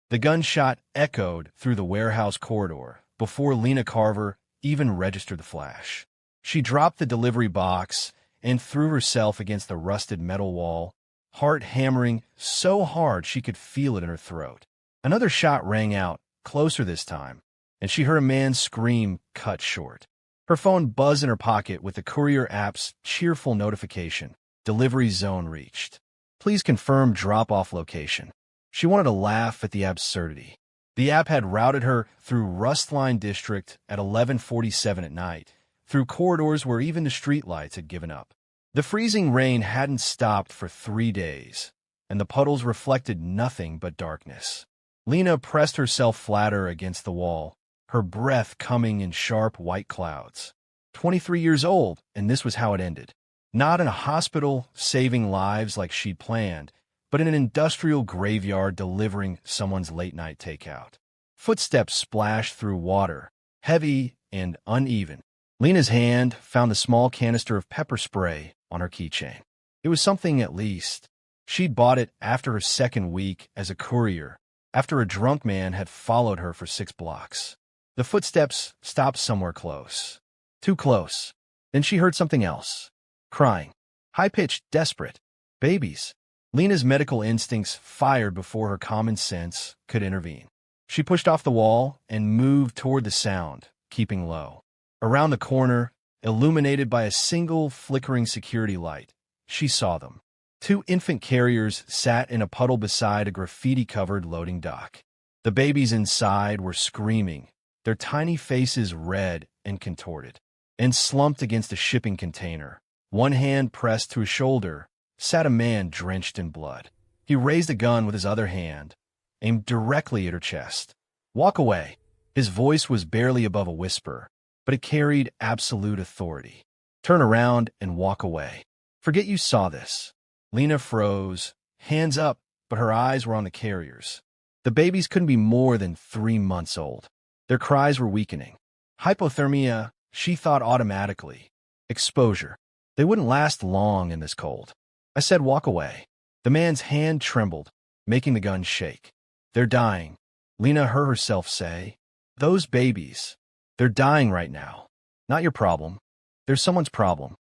The gunshot echoed through the warehouse corridor before Lena Carver even registered the flash. She dropped the delivery box and threw herself against the rusted metal wall, heart hammering so hard she could feel it in her throat. Another shot rang out, closer this time, and she heard a man's scream cut short. Her phone buzzed in her pocket with the Courier app's cheerful notification. Delivery zone reached. Please confirm drop-off location. She wanted to laugh at the absurdity. The app had routed her through Rustline District at 11:47 at night, through corridors where even the streetlights had given up. The freezing rain hadn't stopped for 3 days, and the puddles reflected nothing but darkness. Lena pressed herself flatter against the wall, her breath coming in sharp white clouds. 23 years old, and this was how it ended. Not in a hospital saving lives like she'd planned, but in an industrial graveyard delivering someone's late-night takeout. Footsteps splashed through water, heavy and uneven. Lena's hand found the small canister of pepper spray on her keychain. It was something at least. She'd bought it after her second week as a courier, after a drunk man had followed her for 6 blocks. The footsteps stopped somewhere close. Too close. Then she heard something else. Crying. High-pitched, desperate. Babies. Lena's medical instincts fired before her common sense could intervene. She pushed off the wall and moved toward the sound, keeping low. Around the corner, illuminated by a single flickering security light, she saw them. 2 infant carriers sat in a puddle beside a graffiti-covered loading dock. The babies inside were screaming, their tiny faces red and contorted. And slumped against a shipping container, one hand pressed to his shoulder, sat a man drenched in blood. He raised a gun with his other hand, aimed directly at her chest. Walk away. His voice was barely above a whisper, but it carried absolute authority. Turn around and walk away. Forget you saw this. Lena froze, hands up, but her eyes were on the carriers. The babies couldn't be more than 3 months old. Their cries were weakening. Hypothermia, she thought automatically. Exposure. They wouldn't last long in this cold. I said walk away. The man's hand trembled, making the gun shake. They're dying. Lena heard herself say. Those babies. They're dying right now. Not your problem. They're someone's problem.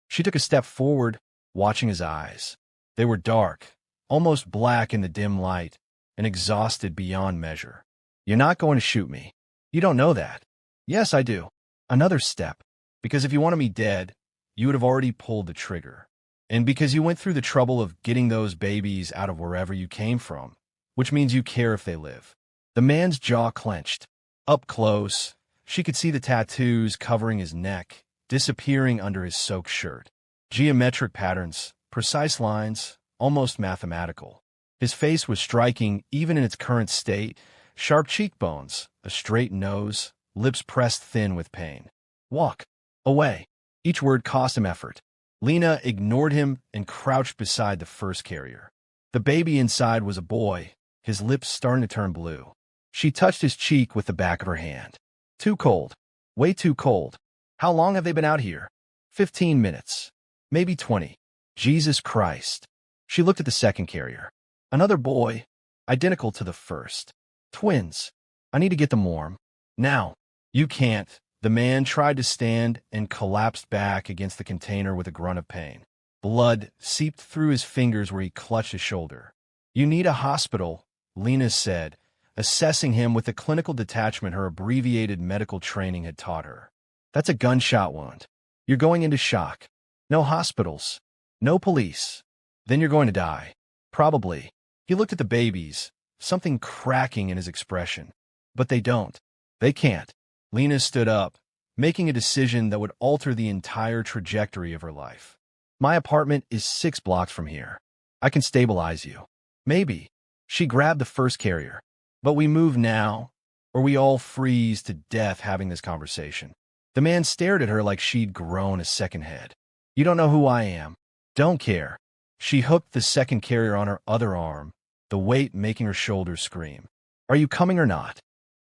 She took a step forward, watching his eyes. They were dark, almost black in the dim light, and exhausted beyond measure. You're not going to shoot me. You don't know that. Yes, I do. Another step. Because if you wanted me dead, you would have already pulled the trigger. And because you went through the trouble of getting those babies out of wherever you came from, which means you care if they live. The man's jaw clenched. Up close, she could see the tattoos covering his neck, disappearing under his soaked shirt. Geometric patterns, precise lines, almost mathematical. His face was striking even in its current state, sharp cheekbones, a straight nose, lips pressed thin with pain. Walk. Away. Each word cost him effort. Lena ignored him and crouched beside the first carrier. The baby inside was a boy, his lips starting to turn blue. She touched his cheek with the back of her hand. Too cold. Way too cold. How long have they been out here? 15 minutes. Maybe 20. Jesus Christ. She looked at the second carrier. Another boy, identical to the first. Twins. I need to get them warm. Now. You can't. The man tried to stand and collapsed back against the container with a grunt of pain. Blood seeped through his fingers where he clutched his shoulder. You need a hospital, Lena said, assessing him with the clinical detachment her abbreviated medical training had taught her. That's a gunshot wound. You're going into shock. No hospitals. No police. Then you're going to die. Probably. He looked at the babies, something cracking in his expression. But they don't. They can't. Lena stood up, making a decision that would alter the entire trajectory of her life. My apartment is 6 blocks from here. I can stabilize you. Maybe. She grabbed the first carrier. But we move now, or we all freeze to death having this conversation. The man stared at her like she'd grown a second head. You don't know who I am. Don't care. She hooked the second carrier on her other arm, the weight making her shoulders scream. Are you coming or not?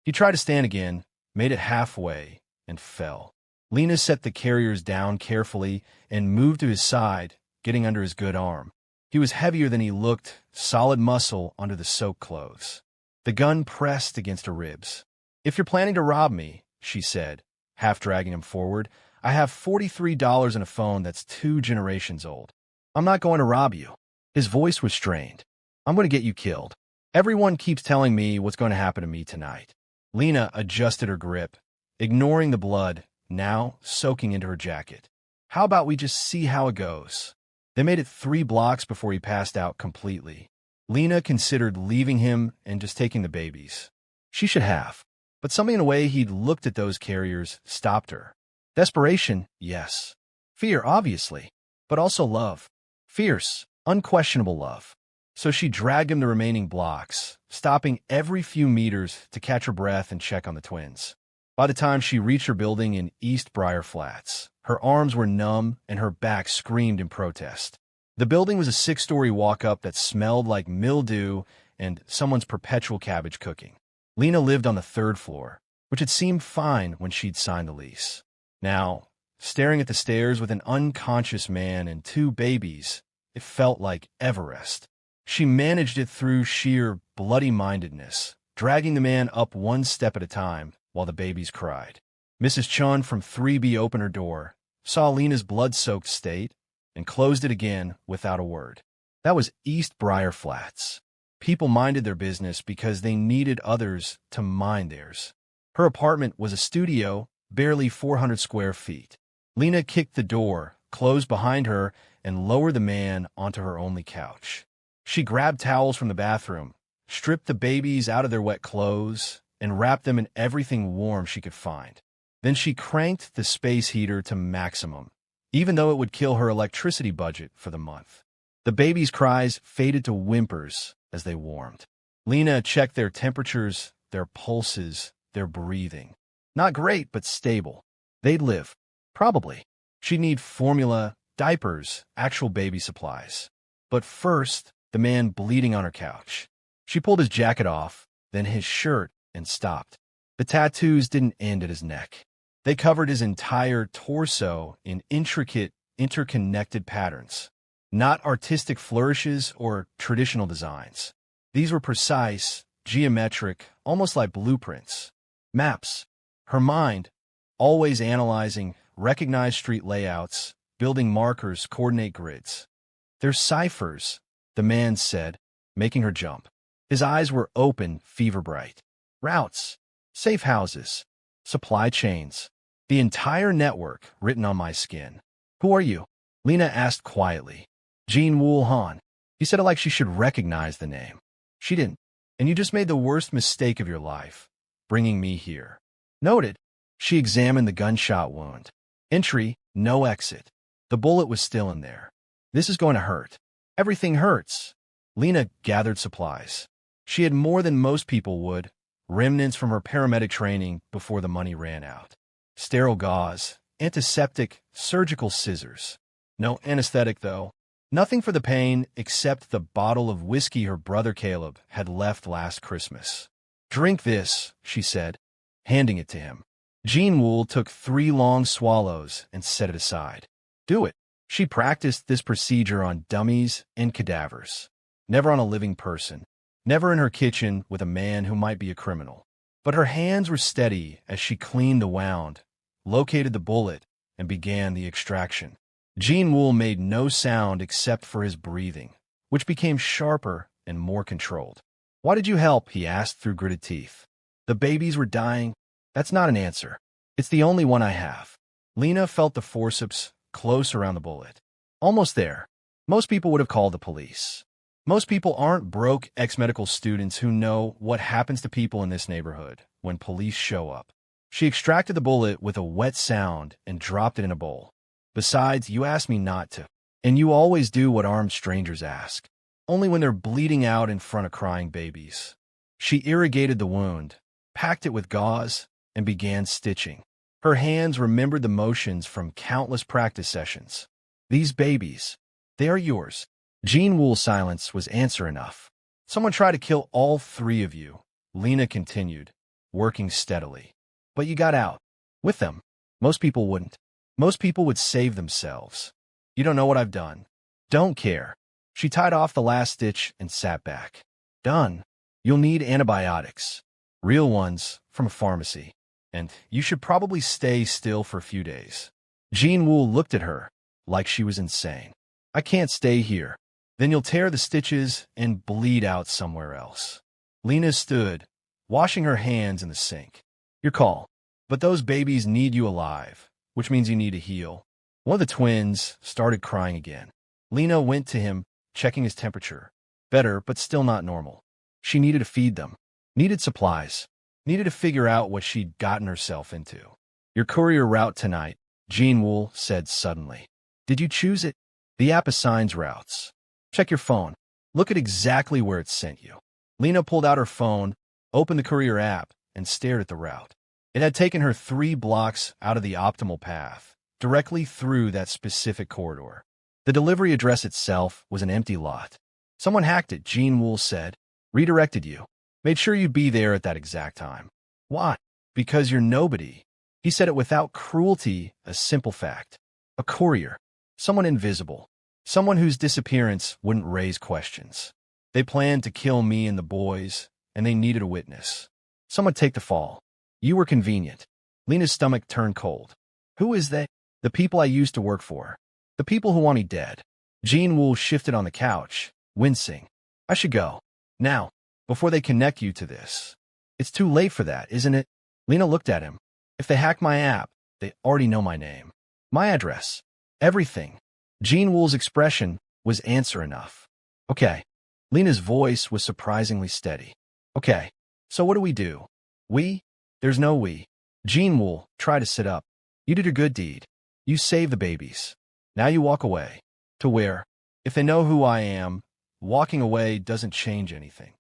He tried to stand again, made it halfway, and fell. Lena set the carriers down carefully and moved to his side, getting under his good arm. He was heavier than he looked, solid muscle under the soaked clothes. The gun pressed against her ribs. "If you're planning to rob me," she said, half dragging him forward, "I have $43 in a phone that's 2 generations old. I'm not going to rob you." His voice was strained. "I'm going to get you killed. Everyone keeps telling me what's going to happen to me tonight." Lena adjusted her grip, ignoring the blood, now soaking into her jacket. "How about we just see how it goes?" They made it 3 blocks before he passed out completely. Lena considered leaving him and just taking the babies. She should have. But something in the way he'd looked at those carriers stopped her. Desperation, yes. Fear, obviously. But also love. Fierce, unquestionable love. So she dragged him the remaining blocks, stopping every few meters to catch her breath and check on the twins. By the time she reached her building in East Briar Flats, her arms were numb and her back screamed in protest. The building was a 6-story walk-up that smelled like mildew and someone's perpetual cabbage cooking. Lena lived on the 3rd floor, which had seemed fine when she'd signed the lease. Now, staring at the stairs with an unconscious man and 2 babies, it felt like Everest. She managed it through sheer bloody-mindedness, dragging the man up 1 step at a time while the babies cried. Mrs. Chun from 3B opened her door, saw Lena's blood-soaked state, and closed it again without a word. That was East Briar Flats. People minded their business because they needed others to mind theirs. Her apartment was a studio, barely 400 square feet. Lena kicked the door, closed behind her, and lowered the man onto her only couch. She grabbed towels from the bathroom, stripped the babies out of their wet clothes, and wrapped them in everything warm she could find. Then she cranked the space heater to maximum, even though it would kill her electricity budget for the month. The babies' cries faded to whimpers as they warmed. Lena checked their temperatures, their pulses, their breathing. Not great, but stable. They'd live. Probably. She'd need formula, diapers, actual baby supplies. But first, the man bleeding on her couch. She pulled his jacket off, then his shirt, and stopped. The tattoos didn't end at his neck. They covered his entire torso in intricate, interconnected patterns. Not artistic flourishes or traditional designs. These were precise, geometric, almost like blueprints. Maps. Her mind, always analyzing, recognized street layouts, building markers, coordinate grids. "They're ciphers," the man said, making her jump. His eyes were open, fever-bright. "Routes, safe houses, supply chains. The entire network written on my skin." "Who are you?" Lena asked quietly. "Jin-Wol Han." He said it like she should recognize the name. She didn't. "And you just made the worst mistake of your life, bringing me here." "Noted." She examined the gunshot wound. "Entry, no exit. The bullet was still in there. This is going to hurt." "Everything hurts." Lena gathered supplies. She had more than most people would, remnants from her paramedic training before the money ran out. Sterile gauze, antiseptic, surgical scissors. No anesthetic, though. Nothing for the pain except the bottle of whiskey her brother Caleb had left last Christmas. "Drink this," she said, handing it to him. Jin-Wol took 3 long swallows and set it aside. "Do it." She practiced this procedure on dummies and cadavers. Never on a living person. Never in her kitchen with a man who might be a criminal. But her hands were steady as she cleaned the wound, located the bullet, and began the extraction. Jin-Wol made no sound except for his breathing, which became sharper and more controlled. "Why did you help?" he asked through gritted teeth. "The babies were dying." "That's not an answer. It's the only one I have." Lena felt the forceps close around the bullet. Almost there. Most people would have called the police. Most people aren't broke ex-medical students who know what happens to people in this neighborhood when police show up. She extracted the bullet with a wet sound and dropped it in a bowl. "Besides, you asked me not to. And you always do what armed strangers ask. Only when they're bleeding out in front of crying babies." She irrigated the wound, packed it with gauze, and began stitching. Her hands remembered the motions from countless practice sessions. "These babies, they are yours." Jin-Wol's silence was answer enough. "Someone tried to kill all 3 of you," Lena continued, working steadily. "But you got out. With them. Most people wouldn't. Most people would save themselves. You don't know what I've done. Don't care." She tied off the last stitch and sat back. "Done." You'll need antibiotics, real ones from a pharmacy, and you should probably stay still for a few days. Jin-Wol looked at her like she was insane. I can't stay here. Then you'll tear the stitches and bleed out somewhere else. Lena stood, washing her hands in the sink. Your call. But those babies need you alive, which means you need to heal. One of the twins started crying again. Lena went to him, checking his temperature. Better, but still not normal. She needed to feed them, needed supplies, needed to figure out what she'd gotten herself into. Your courier route tonight, Jin-Wol said suddenly. Did you choose it? The app assigns routes. Check your phone. Look at exactly where it sent you. Lena pulled out her phone, opened the courier app, and stared at the route. It had taken her 3 blocks out of the optimal path, directly through that specific corridor. The delivery address itself was an empty lot. Someone hacked it, Jin-Wol said. Redirected you. Made sure you'd be there at that exact time. Why? Because you're nobody. He said it without cruelty, a simple fact. A courier. Someone invisible. Someone whose disappearance wouldn't raise questions. They planned to kill me and the boys, and they needed a witness. Someone take the fall. You were convenient. Lena's stomach turned cold. Who is they? The people I used to work for. The people who want me dead. Jin-Wol shifted on the couch, wincing. I should go. Now, before they connect you to this. It's too late for that, isn't it? Lena looked at him. If they hack my app, they already know my name. My address. Everything. Jin-Wol's expression was answer enough. Okay. Lena's voice was surprisingly steady. Okay. So what do we do? We? There's no we. Jin-Wol, try to sit up. You did a good deed. You saved the babies. Now you walk away. To where? If they know who I am, walking away doesn't change anything.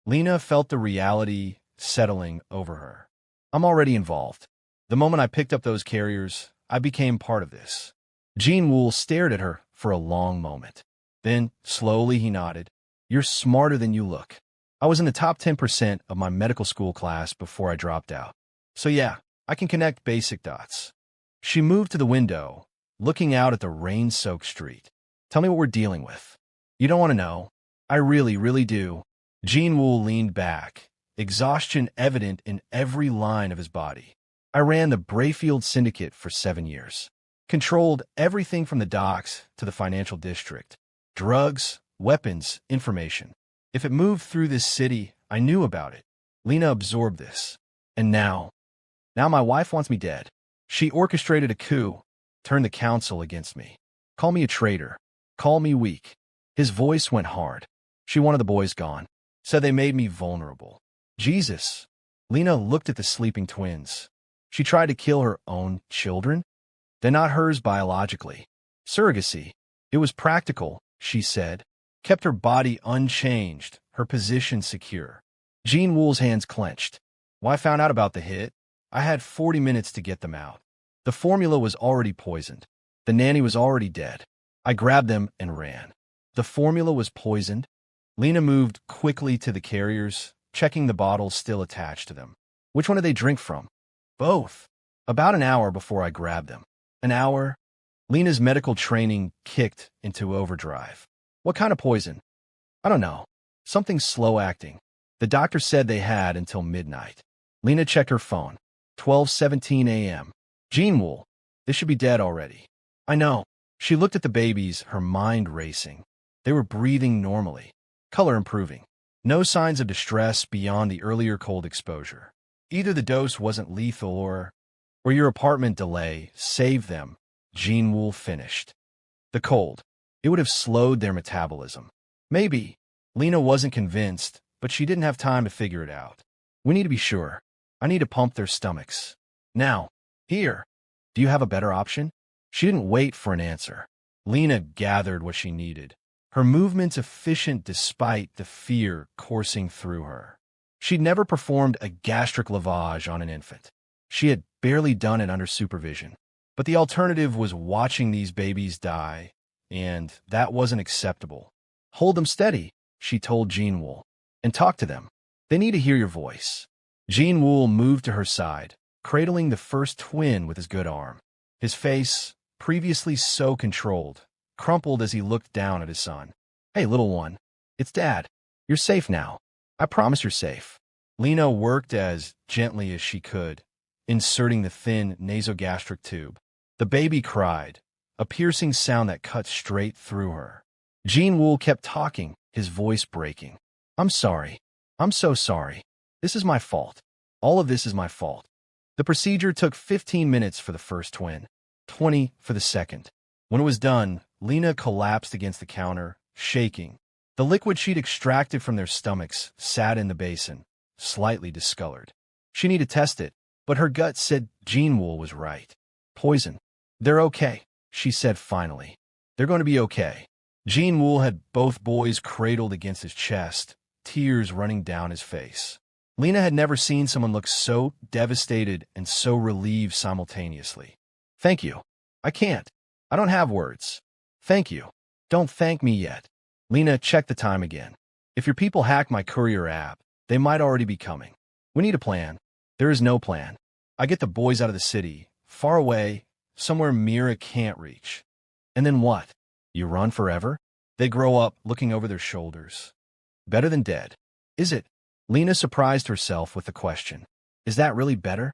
Lena felt the reality settling over her. I'm already involved. The moment I picked up those carriers, I became part of this. Jin-Wol stared at her for a long moment. Then, slowly, he nodded. You're smarter than you look. I was in the top 10% of my medical school class before I dropped out. So yeah, I can connect basic dots. She moved to the window, looking out at the rain-soaked street. Tell me what we're dealing with. You don't want to know. I really, really do. Jin-Wol leaned back, exhaustion evident in every line of his body. I ran the Brayfield syndicate for 7 years. Controlled everything from the docks to the financial district. Drugs, weapons, information. If it moved through this city, I knew about it. Lena absorbed this. And now my wife wants me dead. She orchestrated a coup, turned the council against me. Call me a traitor. Call me weak. His voice went hard. She wanted the boys gone. Said they made me vulnerable. Jesus. Lena looked at the sleeping twins. She tried to kill her own children? They're not hers biologically. Surrogacy. It was practical, she said. Kept her body unchanged, her position secure. Jin-Wol's hands clenched. When I found out about the hit, I had 40 minutes to get them out. The formula was already poisoned. The nanny was already dead. I grabbed them and ran. The formula was poisoned. Lena moved quickly to the carriers, checking the bottles still attached to them. Which one did they drink from? Both. About an hour before I grabbed them. An hour? Lena's medical training kicked into overdrive. What kind of poison? I don't know. Something slow-acting. The doctor said they had until midnight. Lena checked her phone. 12:17 a.m. Jin-Wol, this should be dead already. I know. She looked at the babies, her mind racing. They were breathing normally. Color improving. No signs of distress beyond the earlier cold exposure. Either the dose wasn't lethal or your apartment delay saved them. Jin-Wol finished. The cold. It would have slowed their metabolism. Maybe. Lena wasn't convinced, but she didn't have time to figure it out. We need to be sure. I need to pump their stomachs. Now. Here. Do you have a better option? She didn't wait for an answer. Lena gathered what she needed. Her movements efficient despite the fear coursing through her. She'd never performed a gastric lavage on an infant. She had barely done it under supervision. But the alternative was watching these babies die, and that wasn't acceptable. Hold them steady, she told Jin-Wol, and talk to them. They need to hear your voice. Jin-Wol moved to her side, cradling the first twin with his good arm. His face, previously so controlled, crumpled as he looked down at his son. Hey, little one. It's Dad. You're safe now. I promise you're safe. Lena worked as gently as she could, inserting the thin nasogastric tube. The baby cried, a piercing sound that cut straight through her. Jin-Wol kept talking, his voice breaking. I'm sorry. I'm so sorry. This is my fault. All of this is my fault. The procedure took 15 minutes for the first twin, 20 for the second. When it was done, Lena collapsed against the counter, shaking. The liquid she'd extracted from their stomachs sat in the basin, slightly discolored. She needed to test it, but her gut said Jin-Wol was right. Poison. They're okay, she said finally. They're going to be okay. Jin-Wol had both boys cradled against his chest, tears running down his face. Lena had never seen someone look so devastated and so relieved simultaneously. Thank you. I can't. I don't have words. Thank you. Don't thank me yet. Lena checked the time again. If your people hack my courier app, they might already be coming. We need a plan. There is no plan. I get the boys out of the city, far away, somewhere Mira can't reach. And then what? You run forever? They grow up looking over their shoulders. Better than dead. Is it? Lena surprised herself with the question. Is that really better?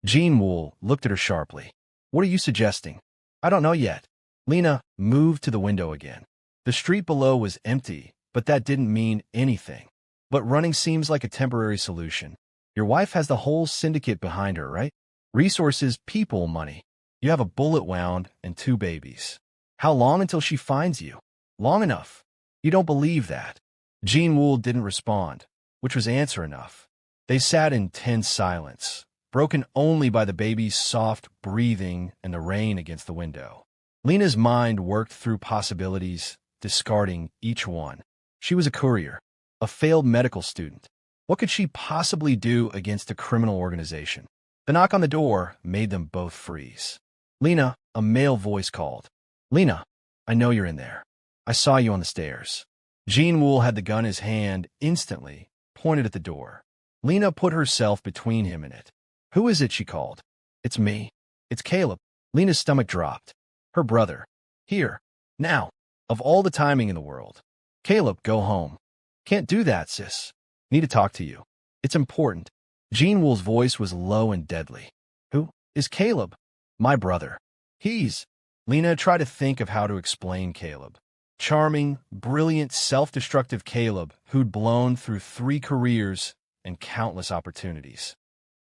Jin-Wol looked at her sharply. What are you suggesting? I don't know yet. Lena moved to the window again. The street below was empty, but that didn't mean anything. But running seems like a temporary solution. Your wife has the whole syndicate behind her, right? Resources, people, money. You have a bullet wound and 2 babies. How long until she finds you? Long enough. You don't believe that. Jin-Wol didn't respond, which was answer enough. They sat in tense silence, broken only by the baby's soft breathing and the rain against the window. Lena's mind worked through possibilities, discarding each one. She was a courier, a failed medical student. What could she possibly do against a criminal organization? The knock on the door made them both freeze. Lena, a male voice called. Lena, I know you're in there. I saw you on the stairs. Jin-Wol had the gun in his hand instantly, pointed at the door. Lena put herself between him and it. Who is it, she called. It's me. It's Caleb. Lena's stomach dropped. Her brother. Here. Now. Of all the timing in the world. Caleb, go home. Can't do that, sis. Need to talk to you. It's important. Jin-Wol's voice was low and deadly. Who is Caleb? My brother. He's... Lena tried to think of how to explain Caleb. Charming, brilliant, self-destructive Caleb who'd blown through 3 careers and countless opportunities.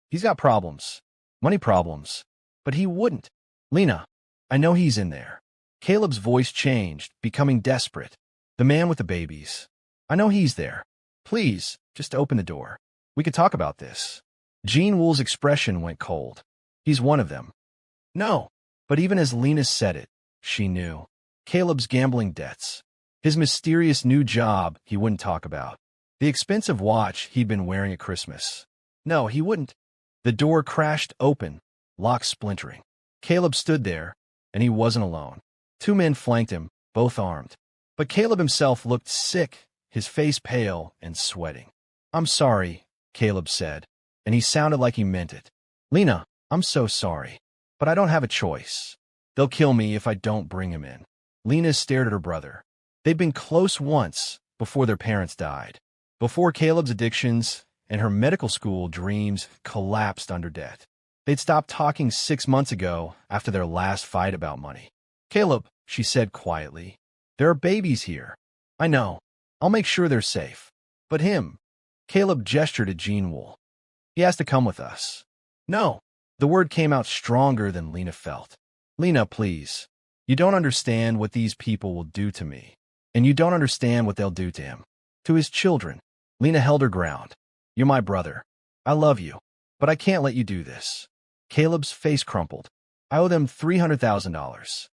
He's got problems. Money problems. But he wouldn't. Lena, I know he's in there. Caleb's voice changed, becoming desperate. The man with the babies. I know he's there. Please, just open the door. We could talk about this. Jin-Wol's expression went cold. He's one of them. No. But even as Lena said it, she knew. Caleb's gambling debts. His mysterious new job he wouldn't talk about. The expensive watch he'd been wearing at Christmas. No, he wouldn't. The door crashed open, lock splintering. Caleb stood there, and he wasn't alone. 2 men flanked him, both armed. But Caleb himself looked sick, his face pale and sweating. I'm sorry, Caleb said, and he sounded like he meant it. Lena, I'm so sorry. But I don't have a choice. They'll kill me if I don't bring him in. Lena stared at her brother. They'd been close once, before their parents died. Before Caleb's addictions and her medical school dreams collapsed under debt. They'd stopped talking 6 months ago after their last fight about money. Caleb, she said quietly, there are babies here. I know. I'll make sure they're safe. But him. Caleb gestured at Jin-Wol. He has to come with us. No. The word came out stronger than Lena felt. Lena, please. You don't understand what these people will do to me. And you don't understand what they'll do to him. To his children. Lena held her ground. You're my brother. I love you. But I can't let you do this. Caleb's face crumpled. I owe them $300,000.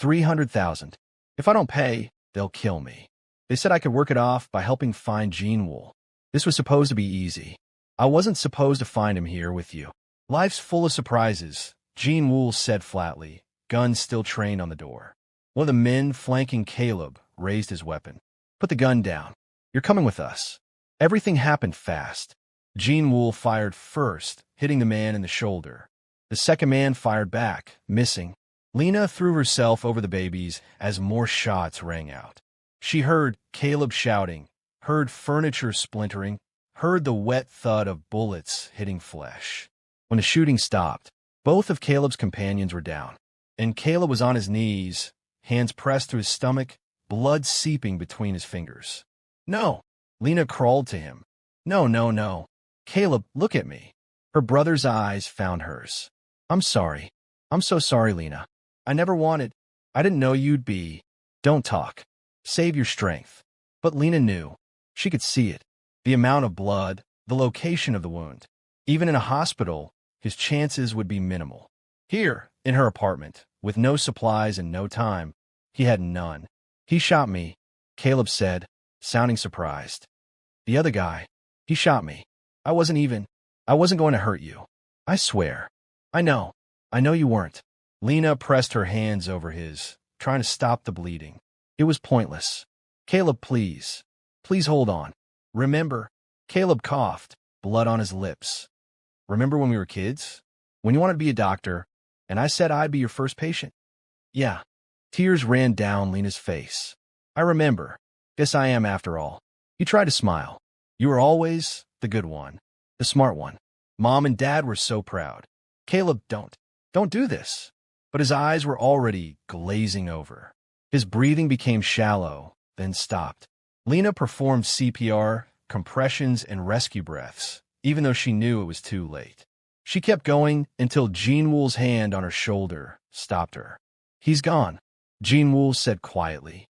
$300,000. If I don't pay, they'll kill me. They said I could work it off by helping find Jin-Wol. This was supposed to be easy. I wasn't supposed to find him here with you. Life's full of surprises, Jin-Wol said flatly, gun still trained on the door. One of the men flanking Caleb raised his weapon. Put the gun down. You're coming with us. Everything happened fast. Jin-Wol fired first, hitting the man in the shoulder. The second man fired back, missing. Lena threw herself over the babies as more shots rang out. She heard Caleb shouting, heard furniture splintering, heard the wet thud of bullets hitting flesh. When the shooting stopped, both of Caleb's companions were down, and Caleb was on his knees, hands pressed to his stomach, blood seeping between his fingers. "No!" Lena crawled to him. "No, no, no. Caleb, look at me." Her brother's eyes found hers. "I'm sorry. I'm so sorry, Lena. I never wanted. I didn't know you'd be. Don't talk. Save your strength." But Lena knew. She could see it. The amount of blood, the location of the wound. Even in a hospital, his chances would be minimal. Here, in her apartment, with no supplies and no time, he had none. "He shot me," Caleb said, sounding surprised. "The other guy, he shot me. I wasn't going to hurt you. I swear." I know you weren't." Lena pressed her hands over his, trying to stop the bleeding. It was pointless. "Caleb, please. Please hold on. Remember," Caleb coughed, blood on his lips. "Remember when we were kids? When you wanted to be a doctor, and I said I'd be your first patient?" "Yeah." Tears ran down Lena's face. "I remember. Guess I am after all." He tried to smile. "You were always the good one, the smart one. Mom and Dad were so proud." "Caleb, don't do this." But his eyes were already glazing over. His breathing became shallow, then stopped. Lena performed CPR, compressions, and rescue breaths, even though she knew it was too late. She kept going until Jin-Wol's hand on her shoulder stopped her. "He's gone," Jin-Wol said quietly.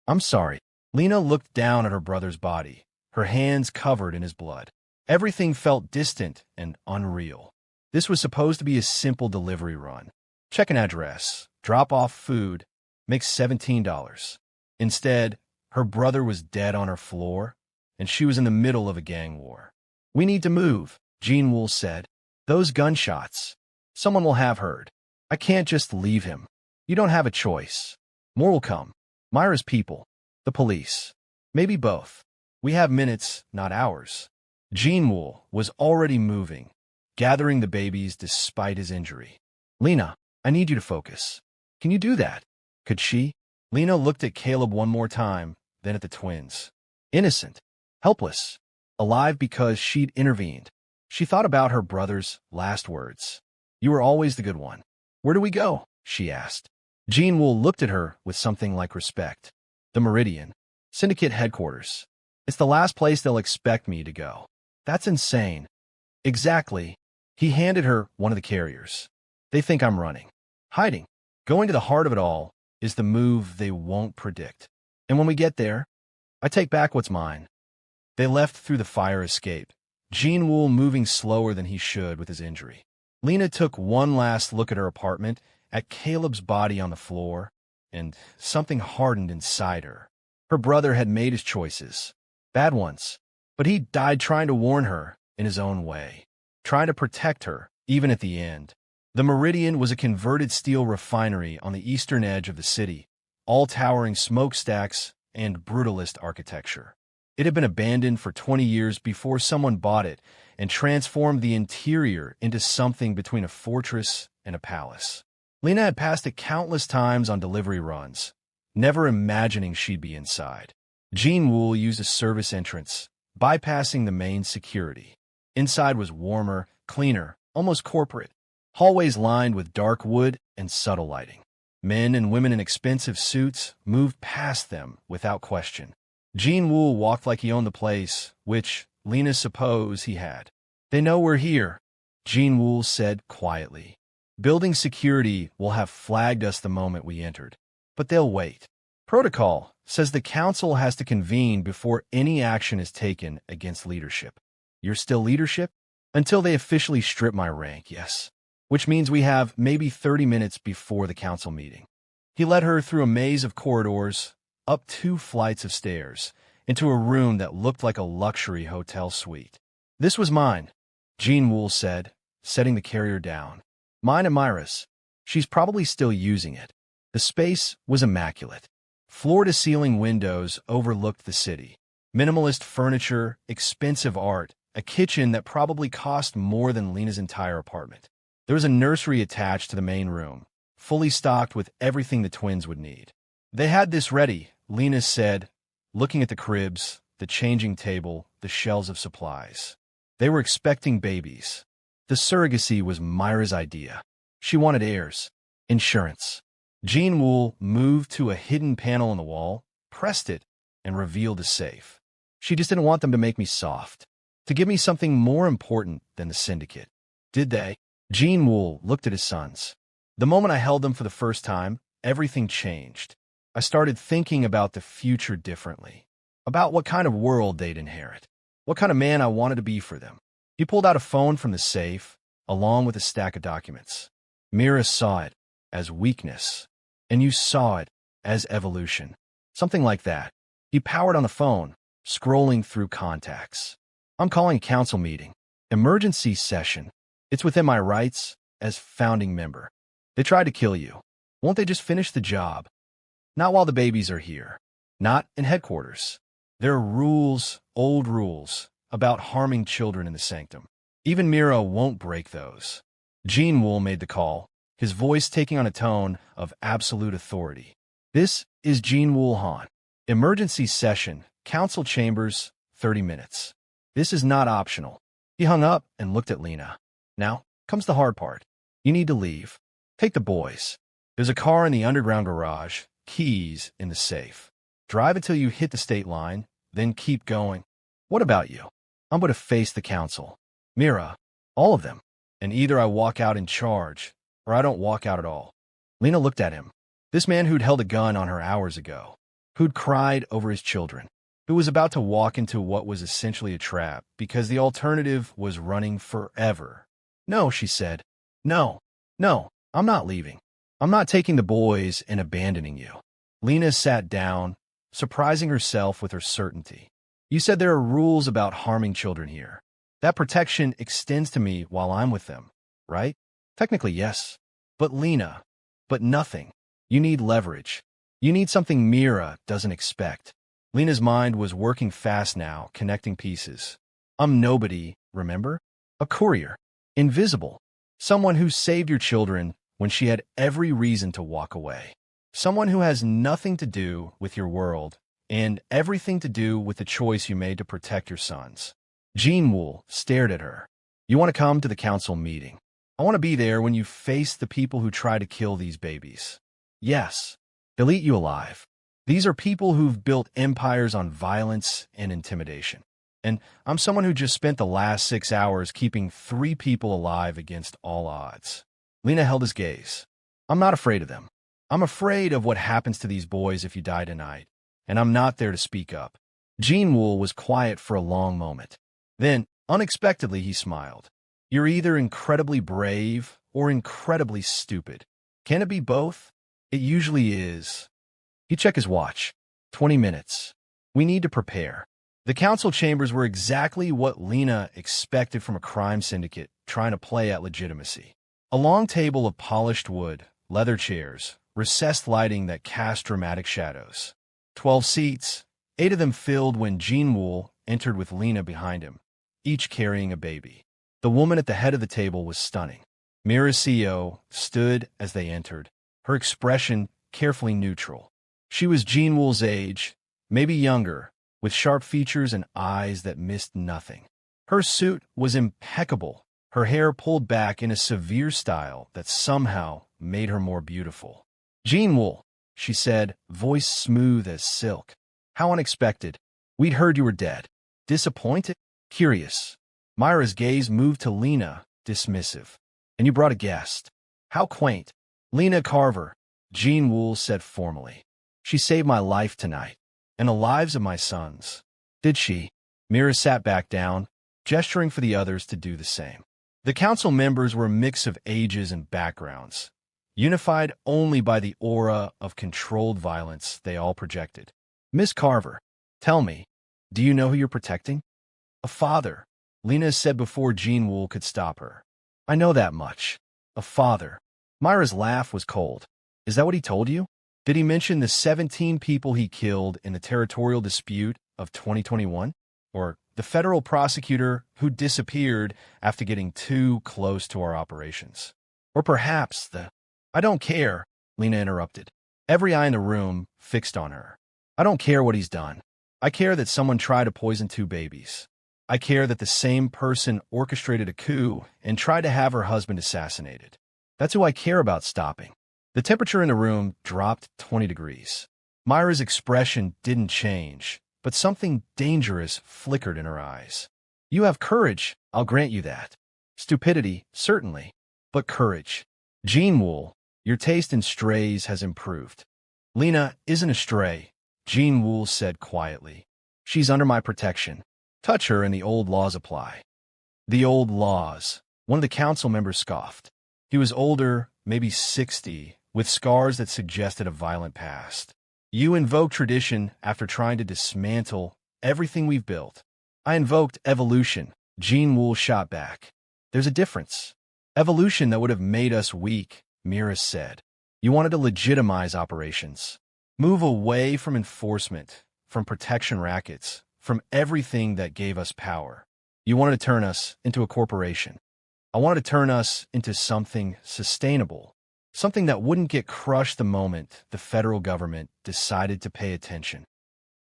"I'm sorry." Lena looked down at her brother's body, her hands covered in his blood. Everything felt distant and unreal. This was supposed to be a simple delivery run. Check an address, drop off food, make $17. Instead, her brother was dead on her floor, and she was in the middle of a gang war. "We need to move," Jin-Wol said. "Those gunshots. Someone will have heard. I can't just leave him. You don't have a choice. More will come. Myra's people. The police. Maybe both. We have minutes, not hours." Jin-Wol was already moving, gathering the babies despite his injury. "Lena, I need you to focus. Can you do that?" Could she? Lena looked at Caleb one more time, then at the twins. Innocent, helpless, alive because she'd intervened. She thought about her brother's last words. "You were always the good one." "Where do we go?" she asked. Jin-Wol looked at her with something like respect. "The Meridian. Syndicate headquarters. It's the last place they'll expect me to go." "That's insane." "Exactly." He handed her one of the carriers. "They think I'm running. Hiding. Going to the heart of it all is the move they won't predict. And when we get there, I take back what's mine." They left through the fire escape, Jin-Wol moving slower than he should with his injury. Lena took one last look at her apartment, at Caleb's body on the floor, and something hardened inside her. Her brother had made his choices. Bad ones. But he died trying to warn her in his own way. Trying to protect her, even at the end. The Meridian was a converted steel refinery on the eastern edge of the city, all towering smokestacks and brutalist architecture. It had been abandoned for 20 years before someone bought it and transformed the interior into something between a fortress and a palace. Lena had passed it countless times on delivery runs, never imagining she'd be inside. Jin-Wol used a service entrance, bypassing the main security. Inside was warmer, cleaner, almost corporate. Hallways lined with dark wood and subtle lighting. Men and women in expensive suits moved past them without question. Jin-Wol walked like he owned the place, which Lena supposed he had. "They know we're here," Jin-Wol said quietly. "Building security will have flagged us the moment we entered, but they'll wait. Protocol says the council has to convene before any action is taken against leadership." "You're still leadership?" "Until they officially strip my rank, yes. Which means we have maybe 30 minutes before the council meeting." He led her through a maze of corridors, up 2 flights of stairs, into a room that looked like a luxury hotel suite. "This was mine," Jin-Wol said, setting the carrier down. "Mine and Myra's. She's probably still using it." The space was immaculate. Floor-to-ceiling windows overlooked the city. Minimalist furniture, expensive art, a kitchen that probably cost more than Lena's entire apartment. There was a nursery attached to the main room, fully stocked with everything the twins would need. "They had this ready," Lena said, looking at the cribs, the changing table, the shelves of supplies. They were expecting babies. The surrogacy was Myra's idea. She wanted heirs. Insurance. Jin-Wol moved to a hidden panel in the wall, pressed it, and revealed a safe. She just didn't want them to make me soft. To give me something more important than the syndicate. Did they? Jin-Wol looked at his sons. The moment I held them for the first time, everything changed. I started thinking about the future differently. About what kind of world they'd inherit. What kind of man I wanted to be for them. He pulled out a phone from the safe, along with a stack of documents. Mira saw it as weakness, and you saw it as evolution. Something like that. He powered on the phone, scrolling through contacts. I'm calling a council meeting. Emergency session. It's within my rights as founding member. They tried to kill you. Won't they just finish the job? Not while the babies are here. Not in headquarters. There are rules, old rules, about harming children in the sanctum. Even Mira won't break those. Jin-Wol made the call, his voice taking on a tone of absolute authority. This is Jin-Wol Han. Emergency session, council chambers, 30 minutes. This is not optional. He hung up and looked at Lena. Now comes the hard part. You need to leave. Take the boys. There's a car in the underground garage, keys in the safe. Drive until you hit the state line, then keep going. What about you? I'm going to face the council. Mira, all of them. And either I walk out in charge, or I don't walk out at all. Lena looked at him. This man who'd held a gun on her hours ago, who'd cried over his children, who was about to walk into what was essentially a trap because the alternative was running forever. No, she said. No, I'm not leaving. I'm not taking the boys and abandoning you. Lena sat down, surprising herself with her certainty. You said there are rules about harming children here. That protection extends to me while I'm with them, right? Technically, yes. But Lena, but nothing. You need leverage. You need something Mira doesn't expect. Lena's mind was working fast now, connecting pieces. I'm nobody, remember? A courier. Invisible. Someone who saved your children when she had every reason to walk away. Someone who has nothing to do with your world and everything to do with the choice you made to protect your sons. Jin-Wol stared at her. You want to come to the council meeting? I want to be there when you face the people who try to kill these babies. Yes. They'll eat you alive. These are people who've built empires on violence and intimidation. And I'm someone who just spent the last 6 hours keeping 3 people alive against all odds. Lena held his gaze. I'm not afraid of them. I'm afraid of what happens to these boys if you die tonight, and I'm not there to speak up. Jin-Wol was quiet for a long moment. Then, unexpectedly, he smiled. You're either incredibly brave or incredibly stupid. Can it be both? It usually is. He checked his watch. 20 minutes. We need to prepare. The council chambers were exactly what Lena expected from a crime syndicate trying to play at legitimacy. A long table of polished wood, leather chairs, recessed lighting that cast dramatic shadows. 12 seats, 8 of them filled when Jin-Wol entered with Lena behind him, each carrying a baby. The woman at the head of the table was stunning. Mira's CEO stood as they entered, her expression carefully neutral. She was Jin-Wol's age, maybe younger, with sharp features and eyes that missed nothing. Her suit was impeccable, her hair pulled back in a severe style that somehow made her more beautiful. Jin-Wol, she said, voice smooth as silk. How unexpected. We'd heard you were dead. Disappointed? Curious. Myra's gaze moved to Lena, dismissive. And you brought a guest. How quaint. Lena Carver, Jin-Wol said formally. She saved my life tonight, and the lives of my sons. Did she? Mira sat back down, gesturing for the others to do the same. The council members were a mix of ages and backgrounds, unified only by the aura of controlled violence they all projected. Miss Carver, tell me, do you know who you're protecting? A father, Lena said before Jin-Wol could stop her. I know that much. A father. Myra's laugh was cold. Is that what he told you? Did he mention the 17 people he killed in the territorial dispute of 2021? Or the federal prosecutor who disappeared after getting too close to our operations? Or perhaps the... I don't care, Lena interrupted. Every eye in the room fixed on her. I don't care what he's done. I care that someone tried to poison 2 babies. I care that the same person orchestrated a coup and tried to have her husband assassinated. That's who I care about stopping. The temperature in the room dropped 20 degrees. Myra's expression didn't change, but something dangerous flickered in her eyes. You have courage, I'll grant you that. Stupidity, certainly. But courage. Jin-Wol, your taste in strays has improved. Lena isn't a stray, Jin-Wol said quietly. She's under my protection. Touch her and the old laws apply. The old laws, one of the council members scoffed. He was older, maybe 60, with scars that suggested a violent past. You invoke tradition after trying to dismantle everything we've built. I invoked evolution, Jin-Wol shot back. There's a difference. Evolution that would have made us weak, Mira said. You wanted to legitimize operations. Move away from enforcement, from protection rackets, from everything that gave us power. You wanted to turn us into a corporation. I wanted to turn us into something sustainable, something that wouldn't get crushed the moment the federal government decided to pay attention.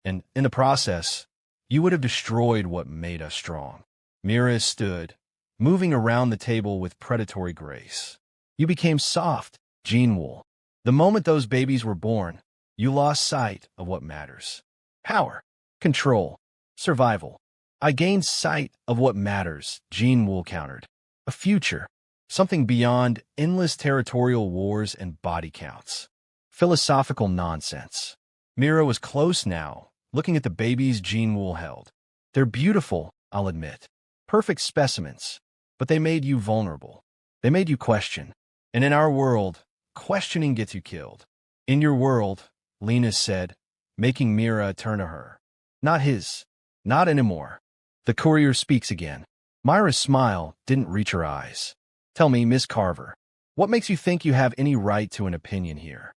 And in the process, you would have destroyed what made us strong. Mira stood, moving around the table with predatory grace. You became soft, Jin-Wol. The moment those babies were born, you lost sight of what matters. Power, control, survival. I gained sight of what matters, Jin-Wol countered. A future, something beyond endless territorial wars and body counts. Philosophical nonsense. Mira was close now, looking at the babies Jin-Wol held. They're beautiful, I'll admit. Perfect specimens. But they made you vulnerable. They made you question. And in our world, questioning gets you killed. In your world, Lena said, making Mira turn to her. Not his. Not anymore. The courier speaks again. Myra's smile didn't reach her eyes. Tell me, Miss Carver, what makes you think you have any right to an opinion here?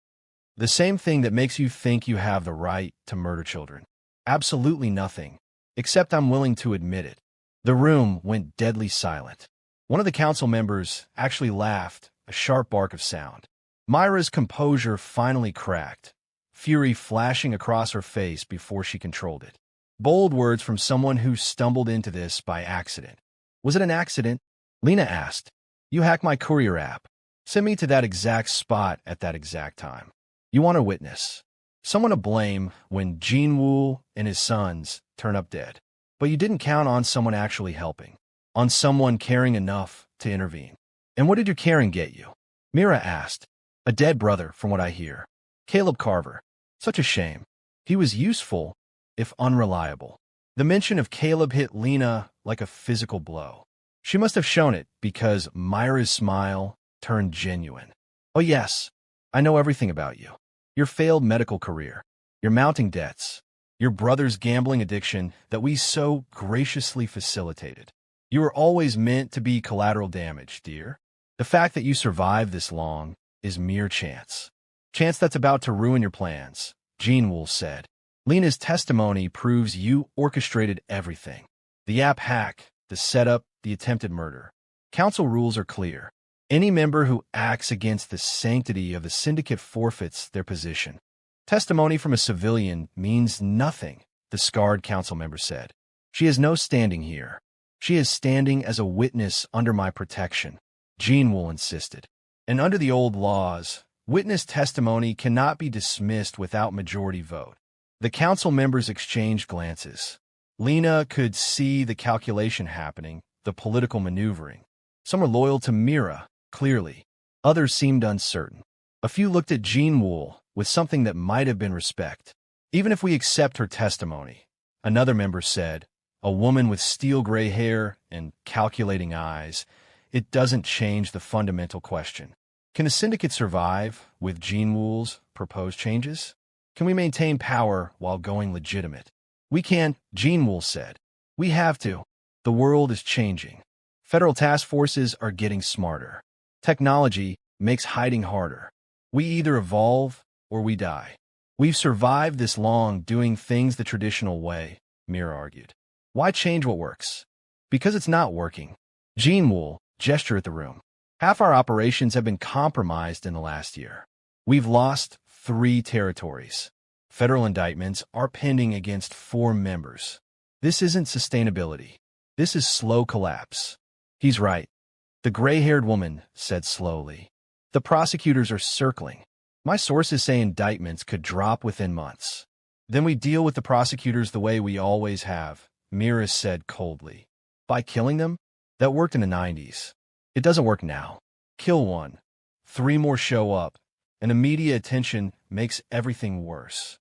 The same thing that makes you think you have the right to murder children. Absolutely nothing, except I'm willing to admit it. The room went deadly silent. One of the council members actually laughed, a sharp bark of sound. Myra's composure finally cracked, fury flashing across her face before she controlled it. Bold words from someone who stumbled into this by accident. Was it an accident? Lena asked. You hacked my courier app. Send me to that exact spot at that exact time. You want a witness. Someone to blame when Jin-Wol and his sons turn up dead. But you didn't count on someone actually helping. On someone caring enough to intervene. And what did your caring get you? Mira asked. A dead brother, from what I hear. Caleb Carver. Such a shame. He was useful, if unreliable. The mention of Caleb hit Lena like a physical blow. She must have shown it because Myra's smile turned genuine. Oh yes, I know everything about you. Your failed medical career, your mounting debts, your brother's gambling addiction that we so graciously facilitated. You were always meant to be collateral damage, dear. The fact that you survived this long is mere chance. Chance that's about to ruin your plans, Jin-Wol said. Lena's testimony proves you orchestrated everything. The app hack, the setup, the attempted murder. Council rules are clear. Any member who acts against the sanctity of the syndicate forfeits their position. Testimony from a civilian means nothing, the scarred council member said. She has no standing here. She is standing as a witness under my protection, Jin-Wol insisted. And under the old laws, witness testimony cannot be dismissed without majority vote. The council members exchanged glances. Lena could see the calculation happening, the political maneuvering. Some were loyal to Mira, clearly. Others seemed uncertain. A few looked at Jin-Wol with something that might have been respect. Even if we accept her testimony, another member said, a woman with steel-gray hair and calculating eyes, it doesn't change the fundamental question. Can the syndicate survive with Jin-Wol's proposed changes? Can we maintain power while going legitimate? We can, Jin-Wol said. We have to. The world is changing. Federal task forces are getting smarter. Technology makes hiding harder. We either evolve or we die. We've survived this long doing things the traditional way, Mira argued. Why change what works? Because it's not working. Jin-Wol gestured at the room. Half our operations have been compromised in the last year. We've lost 3 territories. Federal indictments are pending against 4 members. This isn't sustainability. This is slow collapse. He's right. The gray-haired woman said slowly. The prosecutors are circling. My sources say indictments could drop within months. Then we deal with the prosecutors the way we always have, Mira said coldly. By killing them? That worked in the 90s. It doesn't work now. Kill one. 3 more show up, and the media attention makes everything worse.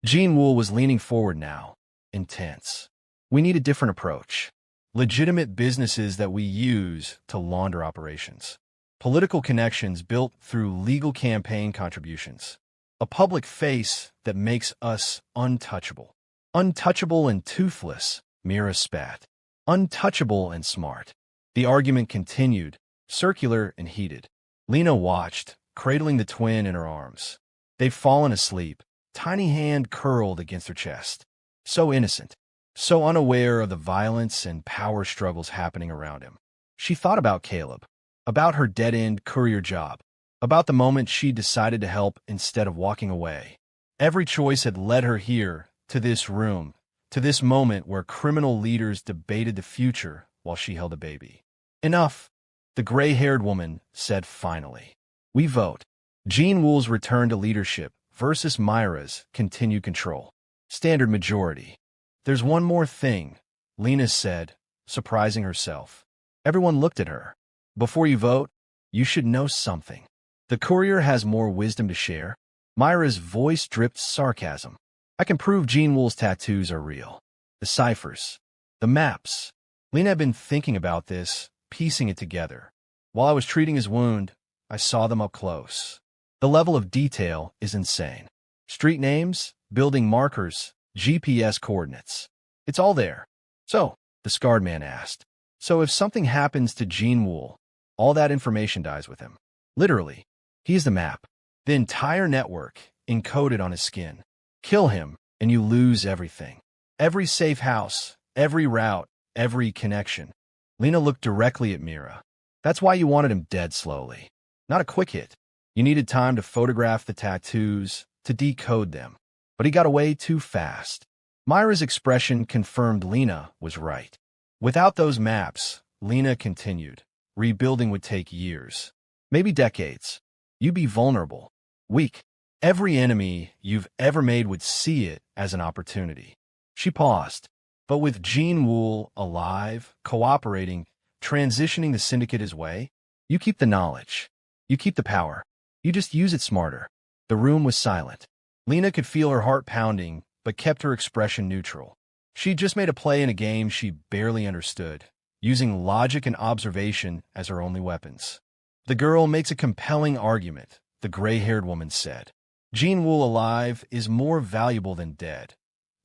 Jin-Wol was leaning forward now, intense. We need a different approach. Legitimate businesses that we use to launder operations. Political connections built through legal campaign contributions. A public face that makes us untouchable. Untouchable and toothless, Mira spat. Untouchable and smart. The argument continued, circular and heated. Lena watched, cradling the twin in her arms. They'd fallen asleep, tiny hand curled against her chest. So innocent, so unaware of the violence and power struggles happening around him. She thought about Caleb, about her dead-end courier job, about the moment she decided to help instead of walking away. Every choice had led her here, to this room, to this moment where criminal leaders debated the future while she held a baby. Enough, the gray-haired woman said finally. We vote. Jin-Wol's return to leadership versus Myra's continued control. Standard majority. There's one more thing, Lena said, surprising herself. Everyone looked at her. Before you vote, you should know something. The courier has more wisdom to share. Myra's voice dripped sarcasm. I can prove Jin-Wol's tattoos are real. The ciphers. The maps. Lena had been thinking about this, piecing it together. While I was treating his wound, I saw them up close. The level of detail is insane. Street names, building markers, GPS coordinates. It's all there. So, the scarred man asked. So if something happens to Jin-Wol, all that information dies with him. Literally. He's the map. The entire network, encoded on his skin. Kill him, and you lose everything. Every safe house, every route, every connection. Lena looked directly at Mira. That's why you wanted him dead slowly. Not a quick hit. You needed time to photograph the tattoos, to decode them. But he got away too fast. Myra's expression confirmed Lena was right. Without those maps, Lena continued, rebuilding would take years. Maybe decades. You'd be vulnerable. Weak. Every enemy you've ever made would see it as an opportunity. She paused. But with Jin-Wol alive, cooperating, transitioning the syndicate his way, you keep the knowledge. You keep the power. You just use it smarter. The room was silent. Lena could feel her heart pounding, but kept her expression neutral. She'd just made a play in a game she barely understood, using logic and observation as her only weapons. The girl makes a compelling argument, the gray-haired woman said. Jin-Wol alive is more valuable than dead,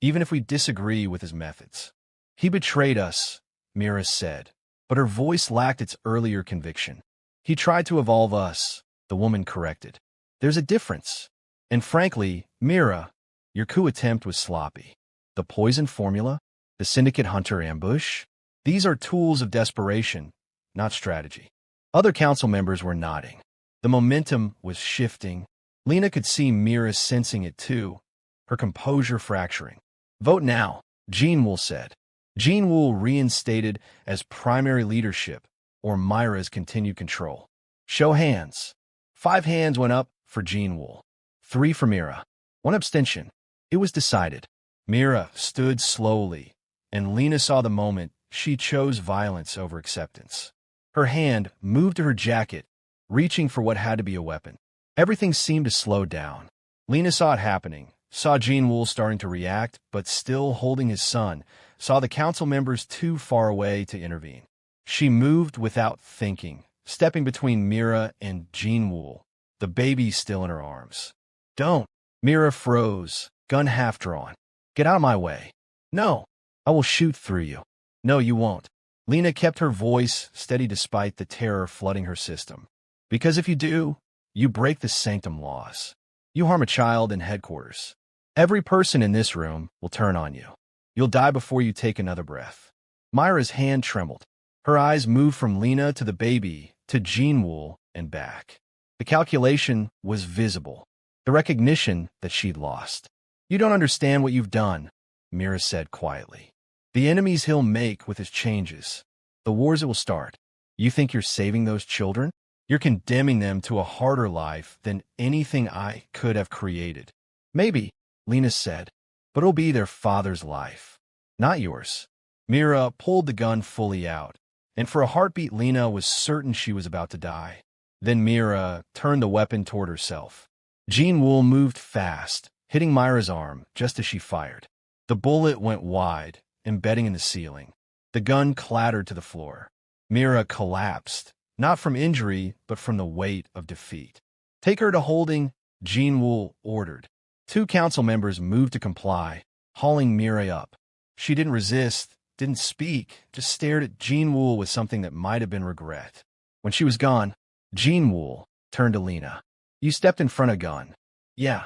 even if we disagree with his methods. He betrayed us, Mira said, but her voice lacked its earlier conviction. He tried to evolve us, the woman corrected. There's a difference. And frankly, Mira, your coup attempt was sloppy. The poison formula, the syndicate hunter ambush, these are tools of desperation, not strategy. Other council members were nodding. The momentum was shifting. Lena could see Mira sensing it too, her composure fracturing. Vote now, Jin-Wol said. Jin-Wol reinstated as primary leadership, or Myra's continued control. Show hands. 5 hands went up for Jin-Wol. 3 for Mira. 1 abstention. It was decided. Mira stood slowly, and Lena saw the moment she chose violence over acceptance. Her hand moved to her jacket, reaching for what had to be a weapon. Everything seemed to slow down. Lena saw it happening, saw Jin-Wol starting to react, but still holding his son, saw the council members too far away to intervene. She moved without thinking, stepping between Mira and Jin-Wol, the baby still in her arms. Don't. Mira froze, gun half drawn. Get out of my way. No. I will shoot through you. No, you won't. Lena kept her voice steady despite the terror flooding her system. Because if you do, you break the sanctum laws. You harm a child in headquarters. Every person in this room will turn on you. You'll die before you take another breath. Myra's hand trembled. Her eyes moved from Lena to the baby, to Jin-Wol, and back. The calculation was visible. The recognition that she'd lost. You don't understand what you've done, Mira said quietly. The enemies he'll make with his changes. The wars it will start. You think you're saving those children? You're condemning them to a harder life than anything I could have created. Maybe, Lena said, but it'll be their father's life, not yours. Mira pulled the gun fully out, and for a heartbeat Lena was certain she was about to die. Then Mira turned the weapon toward herself. Jin-Wol moved fast, hitting Mira's arm just as she fired. The bullet went wide, embedding in the ceiling. The gun clattered to the floor. Mira collapsed, not from injury, but from the weight of defeat. Take her to holding, Jin-Wol ordered. 2 council members moved to comply, hauling Mira up. She didn't resist, didn't speak, just stared at Jin-Wol with something that might have been regret. When she was gone, Jin-Wol turned to Lena. You stepped in front of gun. Yeah.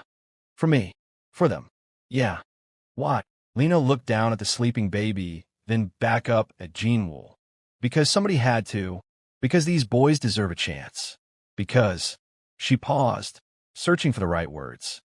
For me. For them. Yeah. What? Lena looked down at the sleeping baby, then back up at Jin-Wol. Because somebody had to. Because these boys deserve a chance. Because. She paused, searching for the right words.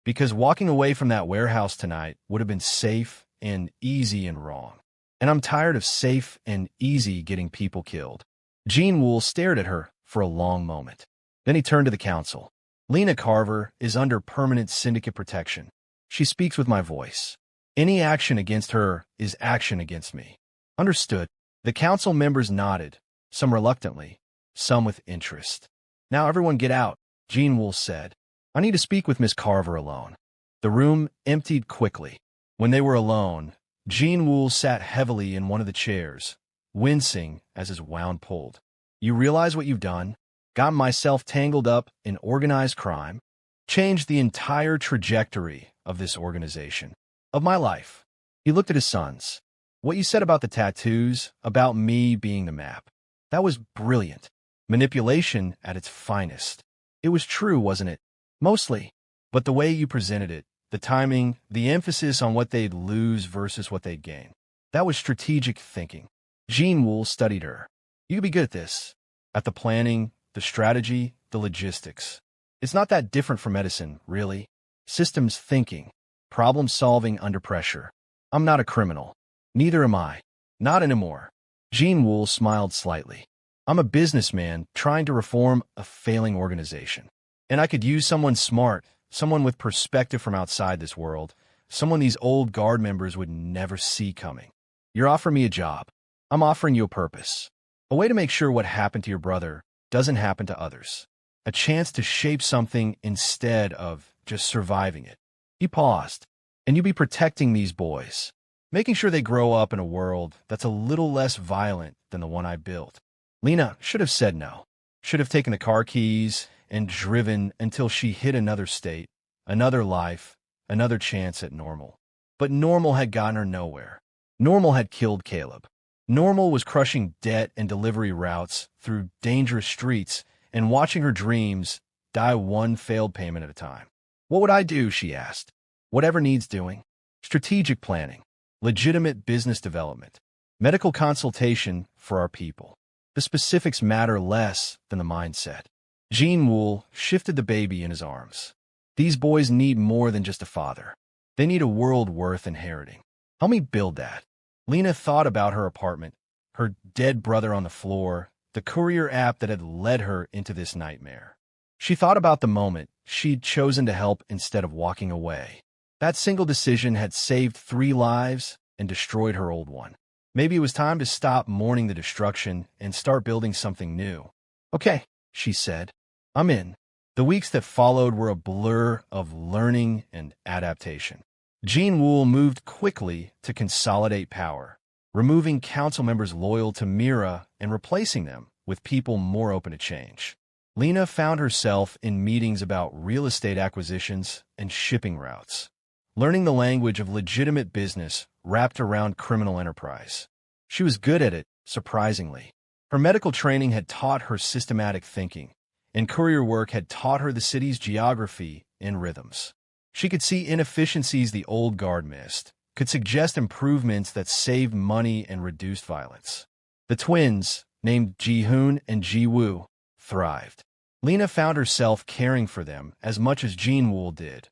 Because walking away from that warehouse tonight would have been safe and easy and wrong. And I'm tired of safe and easy getting people killed. Jin-Wol stared at her for a long moment. Then he turned to the council. Lena Carver is under permanent syndicate protection. She speaks with my voice. Any action against her is action against me. Understood. The council members nodded, some reluctantly, some with interest. Now everyone get out, Jin-Wol said. I need to speak with Miss Carver alone. The room emptied quickly. When they were alone, Jin-Wol sat heavily in one of the chairs, wincing as his wound pulled. You realize what you've done? Got myself tangled up in organized crime? Changed the entire trajectory of this organization. Of my life. He looked at his sons. What you said about the tattoos, about me being the map. That was brilliant. Manipulation at its finest. It was true, wasn't it? Mostly. But the way you presented it, the timing, the emphasis on what they'd lose versus what they'd gain. That was strategic thinking. Jin-Wol studied her. You could be good at this. At the planning, the strategy, the logistics. It's not that different from medicine, really. Systems thinking. Problem solving under pressure. I'm not a criminal. Neither am I. Not anymore. Jin-Wol smiled slightly. I'm a businessman trying to reform a failing organization. And I could use someone smart, someone with perspective from outside this world, someone these old guard members would never see coming. You're offering me a job. I'm offering you a purpose. A way to make sure what happened to your brother doesn't happen to others. A chance to shape something instead of just surviving it. He paused. And you be protecting these boys, making sure they grow up in a world that's a little less violent than the one I built. Lena should have said no. Should have taken the car keys and driven until she hit another state, another life, another chance at normal. But normal had gotten her nowhere. Normal had killed Caleb. Normal was crushing debt and delivery routes through dangerous streets and watching her dreams die one failed payment at a time. What would I do, she asked. Whatever needs doing. Strategic planning. Legitimate business development. Medical consultation for our people. The specifics matter less than the mindset. Jin-Wol shifted the baby in his arms. These boys need more than just a father. They need a world worth inheriting. Help me build that. Lena thought about her apartment, her dead brother on the floor, the courier app that had led her into this nightmare. She thought about the moment she'd chosen to help instead of walking away. That single decision had saved 3 lives and destroyed her old one. Maybe it was time to stop mourning the destruction and start building something new. Okay, she said. I'm in. The weeks that followed were a blur of learning and adaptation. Jin-Wol moved quickly to consolidate power, removing council members loyal to Mira and replacing them with people more open to change. Lena found herself in meetings about real estate acquisitions and shipping routes, learning the language of legitimate business wrapped around criminal enterprise. She was good at it, surprisingly. Her medical training had taught her systematic thinking, and courier work had taught her the city's geography and rhythms. She could see inefficiencies the old guard missed, could suggest improvements that saved money and reduced violence. The twins, named Ji-Hoon and Ji-Woo, thrived. Lena found herself caring for them as much as Jin-Wol did,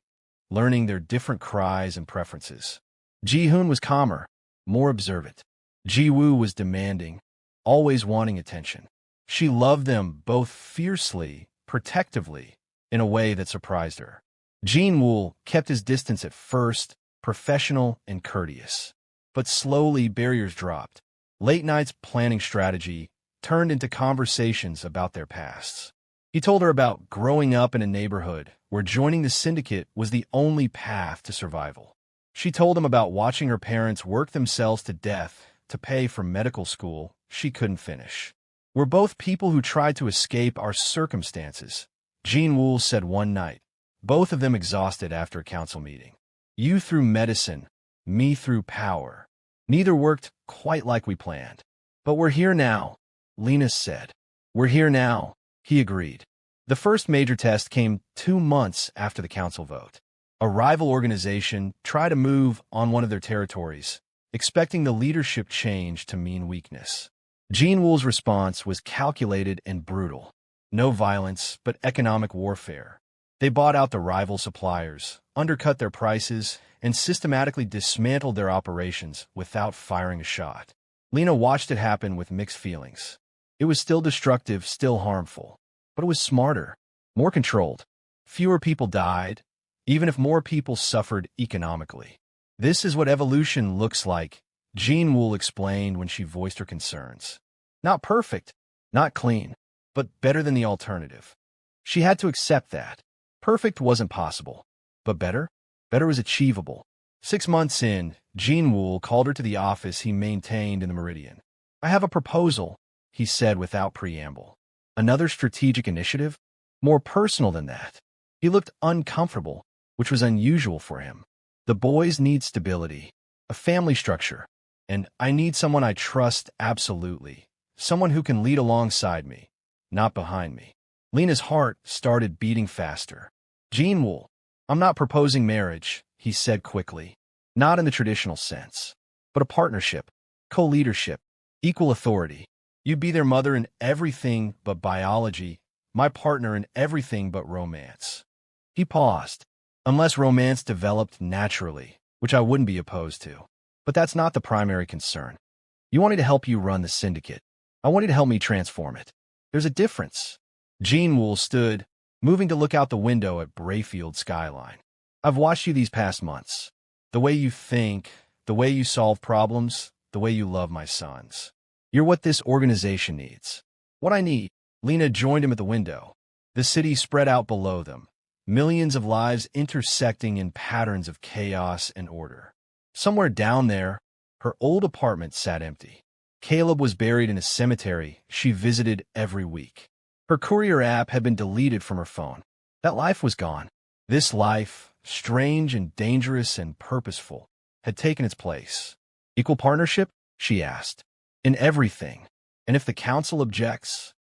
learning their different cries and preferences. Ji-hoon was calmer, more observant. Ji-woo was demanding, always wanting attention. She loved them both fiercely, protectively, in a way that surprised her. Jin-Wol kept his distance at first, professional and courteous. But slowly barriers dropped. Late nights planning strategy turned into conversations about their pasts. He told her about growing up in a neighborhood where joining the syndicate was the only path to survival. She told him about watching her parents work themselves to death to pay for medical school she couldn't finish. "We're both people who tried to escape our circumstances," Jin-Wol said one night, both of them exhausted after a council meeting. "You through medicine, me through power. Neither worked quite like we planned. But we're here now," Lena said. "We're here now," he agreed. The first major test came 2 months after the council vote. A rival organization tried to move on one of their territories, expecting the leadership change to mean weakness. Jin-Wol's response was calculated and brutal. No violence, but economic warfare. They bought out the rival suppliers, undercut their prices, and systematically dismantled their operations without firing a shot. Lena watched it happen with mixed feelings. It was still destructive, still harmful. But it was smarter, more controlled. Fewer people died, even if more people suffered economically. "This is what evolution looks like," Jin-Wol explained when she voiced her concerns. "Not perfect, not clean, but better than the alternative." She had to accept that. Perfect wasn't possible, but better? Better was achievable. 6 months in, Jin-Wol called her to the office he maintained in the Meridian. "I have a proposal," he said without preamble. "Another strategic initiative? More personal than that." He looked uncomfortable, which was unusual for him. "The boys need stability, a family structure, and I need someone I trust absolutely, someone who can lead alongside me, not behind me." Lena's heart started beating faster. "Jin-Wol, I'm not proposing marriage," he said quickly. "Not in the traditional sense, but a partnership, co-leadership, equal authority. You'd be their mother in everything but biology, my partner in everything but romance." He paused. "Unless romance developed naturally, which I wouldn't be opposed to. But that's not the primary concern. You want me to help you run the syndicate. I want you to help me transform it. There's a difference." Jin-Wol stood, moving to look out the window at Brayfield's skyline. "I've watched you these past months. The way you think, the way you solve problems, the way you love my sons. You're what this organization needs. What I need." Lena joined him at the window. The city spread out below them, millions of lives intersecting in patterns of chaos and order. Somewhere down there, her old apartment sat empty. Caleb was buried in a cemetery she visited every week. Her courier app had been deleted from her phone. That life was gone. This life, strange and dangerous and purposeful, had taken its place. "Equal partnership?" she asked. "In everything. And if the council objects?"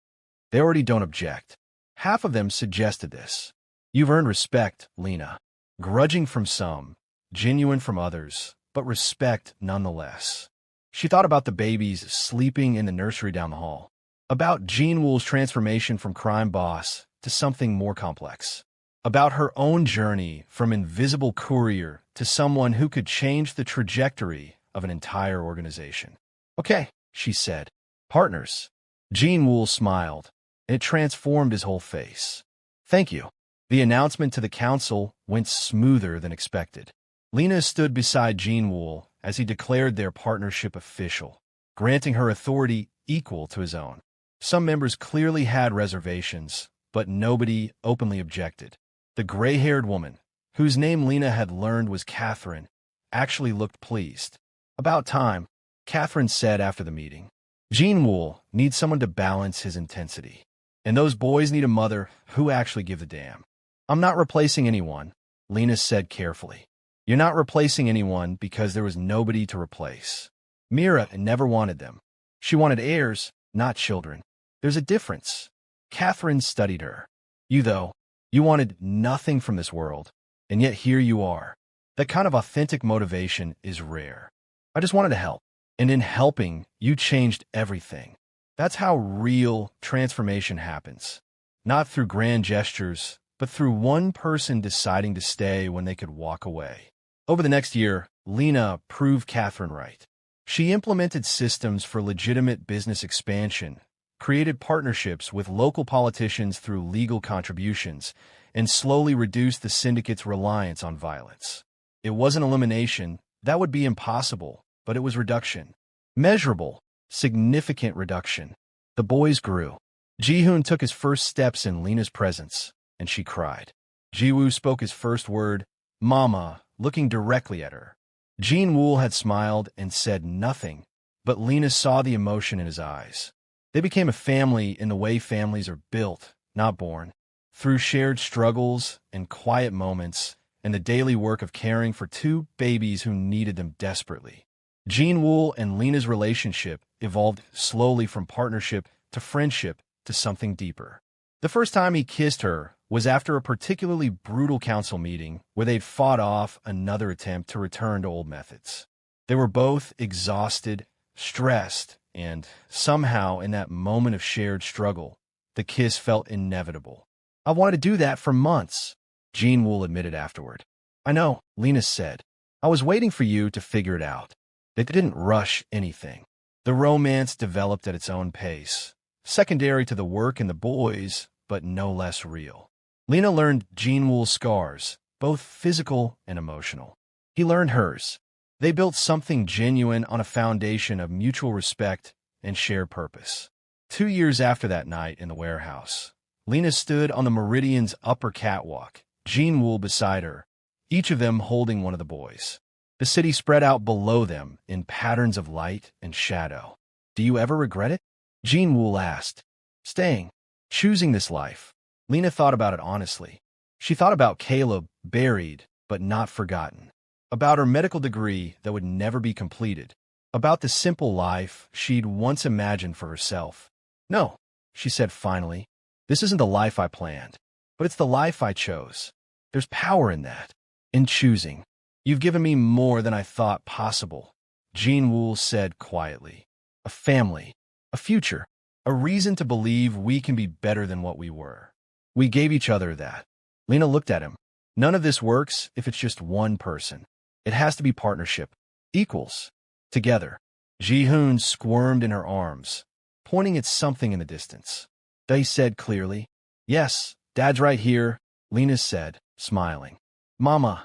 "They already don't object." Half of them suggested this. "You've earned respect, Lena. Grudging from some, genuine from others, but respect nonetheless." She thought about the babies sleeping in the nursery down the hall, about Jin-Wol's transformation from crime boss to something more complex, about her own journey from invisible courier to someone who could change the trajectory of an entire organization. "Okay," she said. "Partners." Jin-Wol smiled, and it transformed his whole face. "Thank you." The announcement to the council went smoother than expected. Lena stood beside Jin-Wol as he declared their partnership official, granting her authority equal to his own. Some members clearly had reservations, but nobody openly objected. The gray-haired woman, whose name Lena had learned was Catherine, actually looked pleased. "About time," Catherine said after the meeting. "Jin-Wol needs someone to balance his intensity. And those boys need a mother who actually gives a damn." "I'm not replacing anyone," Lena said carefully. "You're not replacing anyone because there was nobody to replace. Mira never wanted them. She wanted heirs, not children. There's a difference." Catherine studied her. "You, though, you wanted nothing from this world, and yet here you are. That kind of authentic motivation is rare. I just wanted to help. And in helping, you changed everything. That's how real transformation happens. Not through grand gestures, but through one person deciding to stay when they could walk away. Over the next year, Lena proved Catherine right. She implemented systems for legitimate business expansion, created partnerships with local politicians through legal contributions, and slowly reduced the syndicate's reliance on violence. It wasn't elimination, that would be impossible, but it was reduction. Measurable, significant reduction. The boys grew. Ji-hoon took his first steps in Lena's presence, and she cried. Ji-woo spoke his first word, Mama, looking directly at her. Jin-Wol had smiled and said nothing, but Lena saw the emotion in his eyes. They became a family in the way families are built, not born, through shared struggles and quiet moments and the daily work of caring for two babies who needed them desperately. Jin-Wol and Lena's relationship evolved slowly from partnership to friendship to something deeper. The first time he kissed her was after a particularly brutal council meeting where they'd fought off another attempt to return to old methods. They were both exhausted, stressed, and somehow in that moment of shared struggle, the kiss felt inevitable. I wanted to do that for months, Jin-Wol admitted afterward. I know, Lena said. I was waiting for you to figure it out. They didn't rush anything. The romance developed at its own pace, secondary to the work and the boys, but no less real. Lena learned Jin-Wol's scars, both physical and emotional. He learned hers. They built something genuine on a foundation of mutual respect and shared purpose. 2 years after that night in the warehouse, Lena stood on the Meridian's upper catwalk, Jin-Wol beside her, each of them holding one of the boys. The city spread out below them in patterns of light and shadow. Do you ever regret it? Jin-Wol asked. Staying. Choosing this life. Lena thought about it honestly. She thought about Caleb, buried but not forgotten. About her medical degree that would never be completed. About the simple life she'd once imagined for herself. No, she said finally. This isn't the life I planned, but it's the life I chose. There's power in that. In choosing. You've given me more than I thought possible, Jin-Wol said quietly. A family. A future. A reason to believe we can be better than what we were. We gave each other that. Lena looked at him. None of this works if it's just one person. It has to be partnership. Equals. Together. Ji-hoon squirmed in her arms, pointing at something in the distance. They said clearly. Yes, Dad's right here, Lena said, smiling. Mama.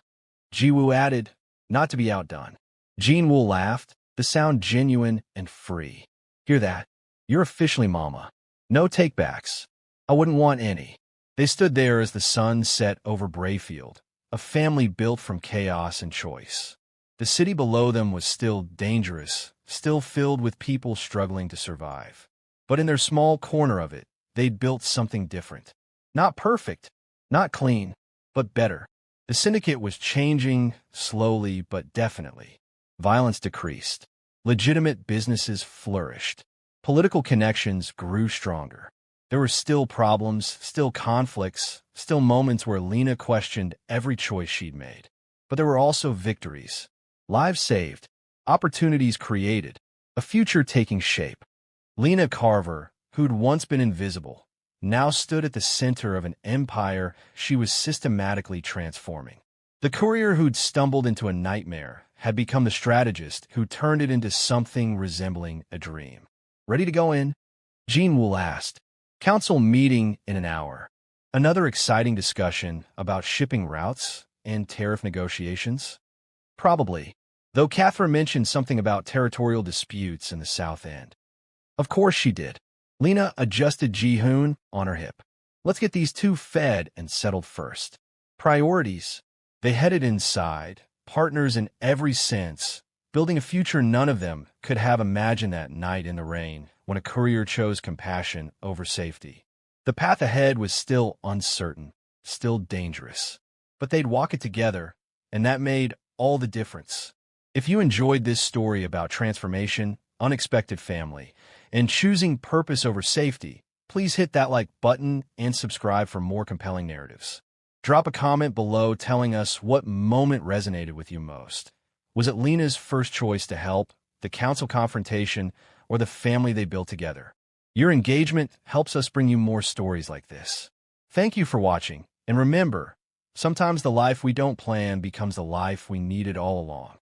Ji-woo added, not to be outdone. Jin-Wol laughed, the sound genuine and free. Hear that? You're officially Mama. No takebacks. I wouldn't want any. They stood there as the sun set over Brayfield, a family built from chaos and choice. The city below them was still dangerous, still filled with people struggling to survive. But in their small corner of it, they'd built something different. Not perfect, not clean, but better. The syndicate was changing, slowly but definitely. Violence decreased. Legitimate businesses flourished. Political connections grew stronger. There were still problems, still conflicts, still moments where Lena questioned every choice she'd made. But there were also victories. Lives saved. Opportunities created. A future taking shape. Lena Carver, who'd once been invisible, now stood at the center of an empire she was systematically transforming. The courier who'd stumbled into a nightmare had become the strategist who turned it into something resembling a dream. Ready to go in? Jin-Wol asked. Council meeting in an hour. Another exciting discussion about shipping routes and tariff negotiations? Probably, though Catherine mentioned something about territorial disputes in the South End. Of course she did. Lena adjusted Ji-hoon on her hip. Let's get these two fed and settled first. Priorities. They headed inside, partners in every sense, building a future none of them could have imagined that night in the rain when a courier chose compassion over safety. The path ahead was still uncertain, still dangerous. But they'd walk it together, and that made all the difference. If you enjoyed this story about transformation, unexpected family, and choosing purpose over safety, please hit that like button and subscribe for more compelling narratives. Drop a comment below telling us what moment resonated with you most. Was it Lena's first choice to help, the council confrontation, or the family they built together? Your engagement helps us bring you more stories like this. Thank you for watching, And remember, sometimes the life we don't plan becomes the life we needed all along.